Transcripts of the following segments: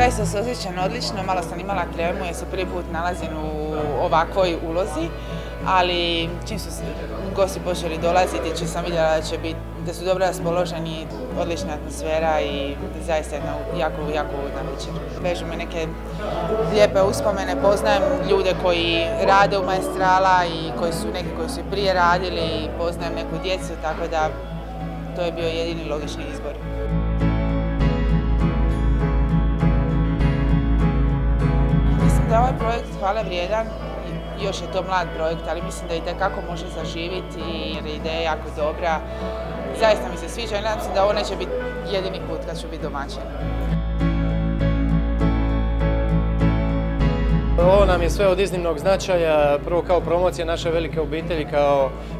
Zaista se osjećam odlično, malo sam imala tremu jer se prvi put nalazim u ovakvoj ulozi, ali čim su gosti počeli dolaziti, čim sam vidjela da su dobro raspoloženi, odlična atmosfera i zaista jedna jako ugodna večer. Vežu me neke lijepe uspomene, poznajem ljude koji rade u Maestrala i neki koji su i prije radili, poznajem neku djecu, tako da to je bio jedini logični izbor. Mislim da je ovaj projekt hvale vrijedan, još je to mlad projekt, ali mislim da itekako može zaživjeti jer je ideja jako dobra. Zaista mi se sviđa i nadam se da ovo neće biti jedini put kad ću biti domaćin. Ovo nam je sve od iznimnog značaja, prvo kao promocija naše velike obitelji,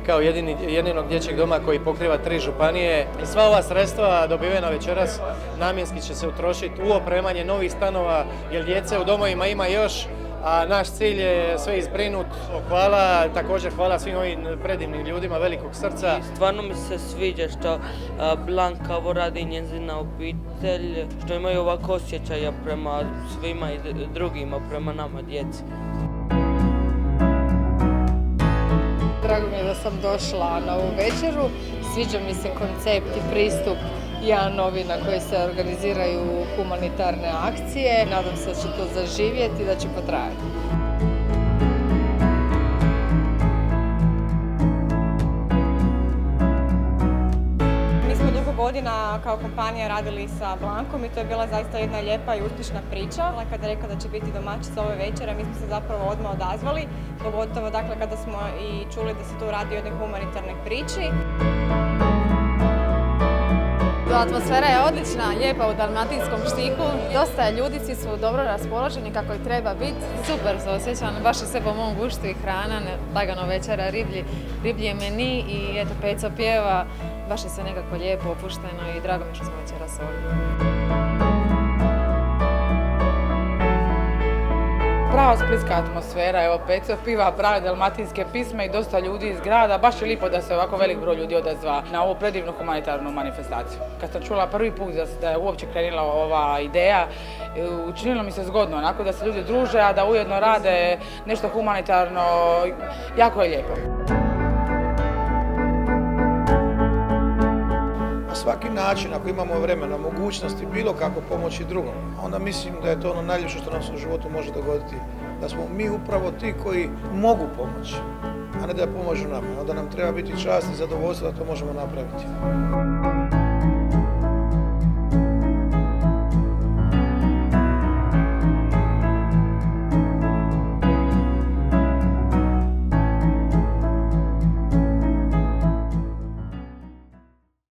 kao jedinog dječjeg doma koji pokriva 3 županije. I sva ova sredstva dobivena večeras namjenski će se utrošiti u opremanje novih stanova, jer djece u domovima ima još, a naš cilj je sve izbrinut. Hvala, također hvala svim ovim predivnim ljudima velikog srca. Stvarno mi se sviđa što Blanka ovo radi i njezina obitelj, što imaju ovako osjećaja prema svima i drugima, prema nama, djeci. Drago mi je da sam došla na ovu večeru. Sviđa mi se koncept i pristup jedan novi na koji se organiziraju humanitarne akcije. Nadam se da će to zaživjeti i da će potrajati. Mi smo dugo godina kao kompanija radili sa Blankom i to je bila zaista jedna lijepa i uspješna priča. Kada je rekla da će biti domaćica ove večere, mi smo se zapravo odmah odazvali, pogotovo kada smo i čuli da se tu radi o jednoj humanitarnoj priči. Atmosfera je odlična, lijepa u dalmatinskom štiku. Dosta ljudi, svi su dobro raspoloženi kako i treba biti. Super se osjećam, baš je sve po mom guštu i hrana, lagano večera, riblji je meni i eto Peco pjeva. Baš je sve nekako lijepo, opušteno i drago mi što smo večeras ovdje. Prava splitska atmosfera, evo Peco piva prave dalmatinske pisme i dosta ljudi iz grada. Baš je lijepo da se ovako velik broj ljudi odazva na ovu predivnu humanitarnu manifestaciju. Kad sam čula prvi put da je uopće krenula ova ideja, učinilo mi se zgodno, onako da se ljudi druže, a da ujedno rade nešto humanitarno, jako je lijepo. Na svaki način, ako imamo vremena, mogućnosti, bilo kako pomoći drugom, onda mislim da je to ono najljepše što nam se u životu može dogoditi. Da smo mi upravo ti koji mogu pomoći, a ne da pomažu nama. Onda nam treba biti čast i zadovoljstvo da to možemo napraviti.